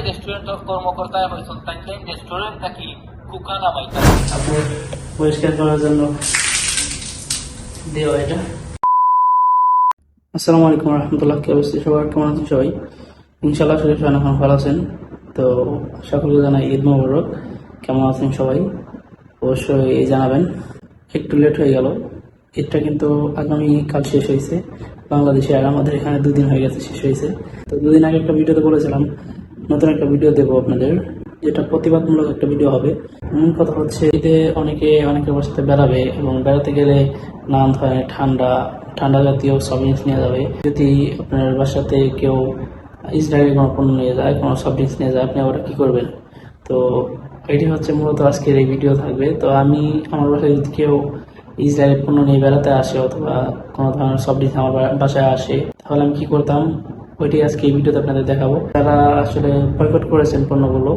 Restaurant কর্মকর্তায় হয়েছেন তাকে restaurant নাকি কুকানা বাইতা আপনি পরিষ্কার করার জন্য দেওয়া এটা। আসসালামু আলাইকুম রহমতুল্লাহ, কি অবস্থা সবার, কেমন আছেন সবাই? ইনশাল্লাহ শরীফ এখন ভালো আছেন। তো সকলকে জানাই ঈদ মোবারক। কেমন আছেন সবাই অবশ্যই জানাবেন। একটু লেট হয়ে গেল, ঈদটা কিন্তু আগামীকাল শেষ হয়েছে বাংলাদেশে, আর আমাদের এখানে 2 দিন হয়ে গেছে শেষ হয়েছে। তো 2 দিন আগে একটা ভিডিওতে বলেছিলাম নতুন একটা ভিডিও দেবো আপনাদের, যেটা প্রতিবাদমূলক একটা ভিডিও হবে। মূল কথা হচ্ছে ঈদে অনেকের বাসাতে বেড়াবে এবং বেড়াতে গেলে নানান ধরনের ঠান্ডা জাতীয় সব জিনিস নিয়ে যাবে। যদি আপনার বাসাতে কেউ ইসরায়েলি কোনো পণ্য নিয়ে যায়, কোনো সব জিনিস নিয়ে যায়, আপনি ওটা কি করবেন? তো এটি হচ্ছে মূলত আজকের এই ভিডিও থাকবে। তো আমি আমার বাসায় যদি কেউ ইসরায়েলি পণ্য নিয়ে বেড়াতে আসে অথবা কোনো ধরনের সব জিনিস আমার বাসায় আসে, তাহলে আমি কি করতাম ওইটি আজকে এই ভিডিওতে আপনাদের দেখাবো। যারা আসলে বয়কট করেছেন পণ্যগুলো,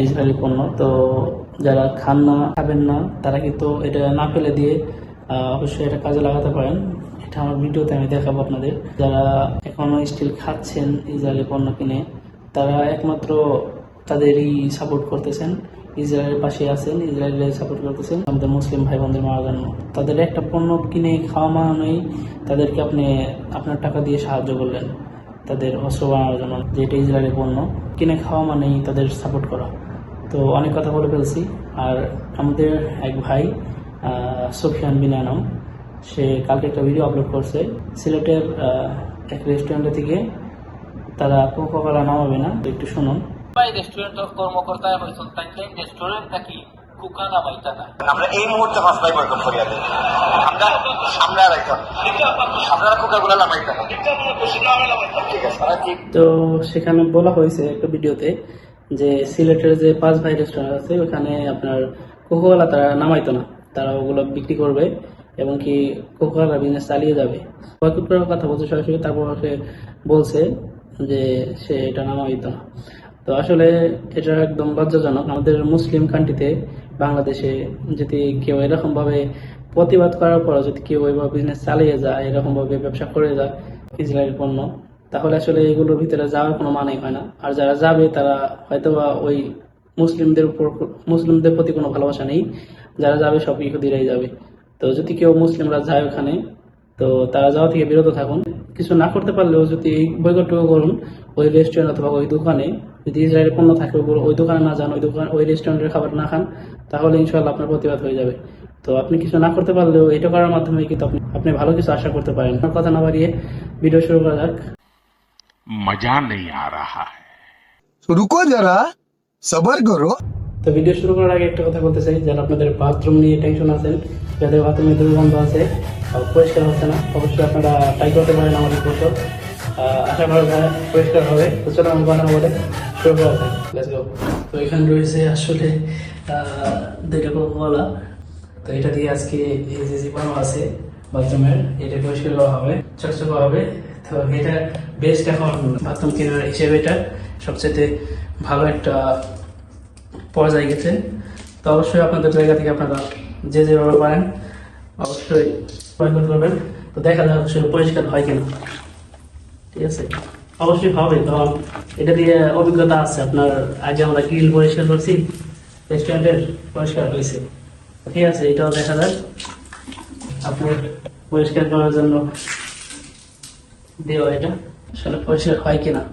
ইসরায়েলি পণ্য, তো যারা খাবেন না তারা কিন্তু এটা না ফেলে দিয়ে অবশ্যই এটা কাজে লাগাতে পারেন। এটা আমার ভিডিওতে আমি দেখাবো আপনাদের। যারা এখনো স্টিল খাচ্ছেন ইসরায়েলি পণ্য কিনে, তারা একমাত্র তাদেরই সাপোর্ট করতেছেন, ইসরায়েলের পাশে আছেন, ইসরায়েলের সাপোর্ট করতেছেন। আমাদের মুসলিম ভাই বোনদের মারার জন্য তাদের একটা পণ্য কিনে খাওয়া মানেই তাদেরকে আপনি আপনার টাকা দিয়ে সাহায্য করলেন তাদের অস্ত্র বানানোর জন্য, যেটা ইসরায়েলি পণ্য কিনে খাওয়া মানেই তাদের সাপোর্ট করা। তো অনেক কথা বলে ফেলছি। আর আমাদের এক ভাই সুফিয়ান বিন আনাম, সে কালকে একটা ভিডিও আপলোড করছে। সিলেটের এক রেস্টুরেন্ট থেকে তারা কোকা-কোলা নামাবে না, একটু শুনুন। রেস্টুরেন্ট কর্মকর্তায় হয়েছেন তাকে রেস্টুরেন্ট নাকি কুকানা বাইতা না। আমরা এই মুহূর্তে ফার্স্ট বাই বয়কট করিয়া দিই। আমরা রাখতাম আপনারা কুকাগুলা নামাইতাম, ঠিক আছে। তো সেখানে বলা হয়েছে একটা ভিডিওতে যে সিলেটের যে 5 ভাই রেস্টুরেন্ট আছে ওখানে আপনার কোকা-কোলা তারা নামাইতো না, তারা ওগুলো বিক্রি করবে এবং কি কোকা-কোলা বিজনেস চালিয়ে যাবে। বয়কট করার কথা বলছে সরাসরি, তারপর সে বলছে যে সে এটা নামাইতো না। তো আসলে এটা একদম লজ্জাজনক। আমাদের মুসলিম কান্ট্রিতে বাংলাদেশে যদি কেউ এরকম ভাবে প্রতিবাদ করার পর যদি কেউ এভাবে বিজনেস চালিয়ে যায়, এরকম ভাবে ব্যবসা করে যায় ইসরায়েলি পণ্য, তাহলে আসলে এগুলোর ভিতরে যাওয়ার কোনো মানেই হয় না। আর যারা যাবে তারা হয়তোবা ওই মুসলিমদের প্রতি কোনো ভালোবাসা নেই, যারা যাবে সব ইহুদিরাই যাবে। তো যদি কেউ মুসলিমরা যায় ওখানে, তো তারা যাওয়া থেকে বিরত থাকুন। কিছু না করতে পারলেও যদি বয়কটটুকু করুন, ওই রেস্টুরেন্ট অথবা ওই দোকানে যদি ইসরায়েলি পণ্য থাকে ওই দোকানে না যান, ওই রেস্টুরেন্টের খাবার না খান, তাহলে ইনশাল্লাহ আপনার প্রতিবাদ হয়ে যাবে। তো আপনি কিছু না করতে পারলেও এটা করার মাধ্যমে কিন্তু আপনি ভালো কিছু আশা করতে পারেন। কথা না বাড়িয়ে ভিডিও শুরু করা যাক। मजा नहीं आ रहा है, रुको जरा सबर करो। তো ভিডিও শুরু করার আগে একটা কথা বলতে চাই, যারা আপনাদের বাথরুম নিয়ে টেনশন আছেন, যাদের বাথরুমে দুর্গন্ধ আছে, পরিষ্কার হচ্ছে না, অবশ্যই আপনারা ট্রাই করতে পারেন আমাদের কৌশল। আশা করা যায় পরিষ্কার হবে। তো চলো আমি কথা বলে শুরু করা যায়, লেটস গো। তো এখানে রয়েছে আসলে 2টা কোকা-কোলা। তো এটা দিয়ে আজকে এই যে জীবাণু আছে বাথরুমের, এটা পরিষ্কার করা হবে, চকচকে হবে। তো এটা বেস্ট এখন বাথরুম ক্লিনার হিসেবে এটা সবচেয়ে ভালো একটা পর্যায়ে গেছে। তো অবশ্যই আপনাদের জায়গা থেকে আপনারা যেভাবে পারেন অবশ্যই বয়কট করবেন। তো দেখা যাক আসলে পরিষ্কার হয় কিনা। ঠিক আছে, অবশ্যই হবে। তো এটা দিয়ে অভিজ্ঞতা আছে আপনার, আগে আমরা গ্রিল পরিষ্কার করছি, রেস্টুরেন্টের পরিষ্কার হয়েছে। ঠিক আছে, এটাও দেখা যাক আপনার পরিষ্কার করার জন্য দেওয়া, এটা আসলে পরিষ্কার হয় কিনা।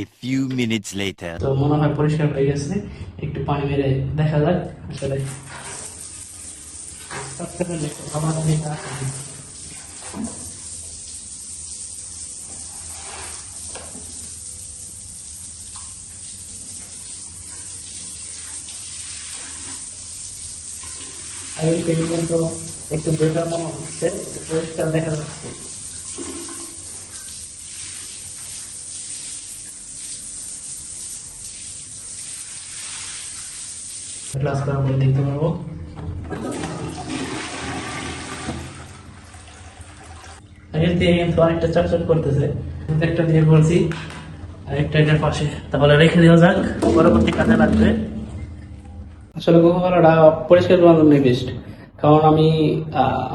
A few minutes later. তো মনে হয় পরিষ্কার হয়ে গেছে, একটু পানি মেরে দেখা যাক আসলে। তো একটু বেটার মনে হচ্ছে, পরিষ্কার দেখা যাচ্ছে। ক্লাস করার পরে দেখতে পারবো। আগের থেকে কিন্তু অনেকটা চকচক করতেছে। একটা দিয়ে করছি, আরেকটা এটার পাশে, তাহলে রেখে দেওয়া যাক, পরবর্তী কাজে লাগবে। আসলে কোকাকোলাটা পরিষ্কার করার জন্য বেস্ট, কারণ আমি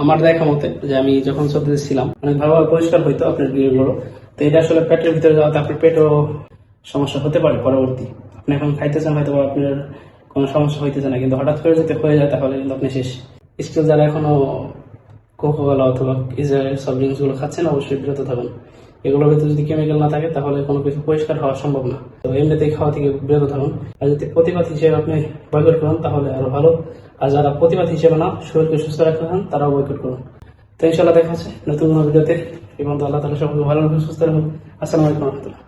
আমার দেখা মতে যে আমি যখন সৌদিতে ছিলাম অনেক ভালোভাবে পরিষ্কার হইতো আপনার গিলগুলো। তো এটা আসলে পেটের ভিতরে যাওয়াতে আপনার পেটও সমস্যা হতে পারে পরবর্তী। আপনি এখন খাইতেছেন হয়তো বা আপনার কোনো সমস্যা হইতেছে না, কিন্তু হঠাৎ করে যদি হয়ে যায় তাহলে কিন্তু আপনি শেষ। স্টিল যারা এখনো কোকাকোলা অথবা ইসরায়েলের সফট ড্রিঙ্কস গুলো খাচ্ছেন অবশ্যই বিরত থাকুন। এগুলোর ভিতরে যদি কেমিক্যাল না থাকে তাহলে কোনো কিছু পরিষ্কার হওয়া সম্ভব না। তো এমনিতেই খাওয়া থেকে বিরত থাকুন। আর যদি প্রতিবাদ হিসেবে আপনি বয়কট করুন তাহলে আরো ভালো। আর যারা প্রতিবাদ হিসেবে না, শরীরকে সুস্থ রাখতে চান, তারাও বয়কট করুন। তো ইনশাল্লাহ দেখা হচ্ছে নতুন কোনো ভিডিওতে। এবং আল্লাহ তাআলা সকলকে ভালো রাখুন, সুস্থ রাখুন। আসসালামু আলাইকুম রহমতুল্লাহ।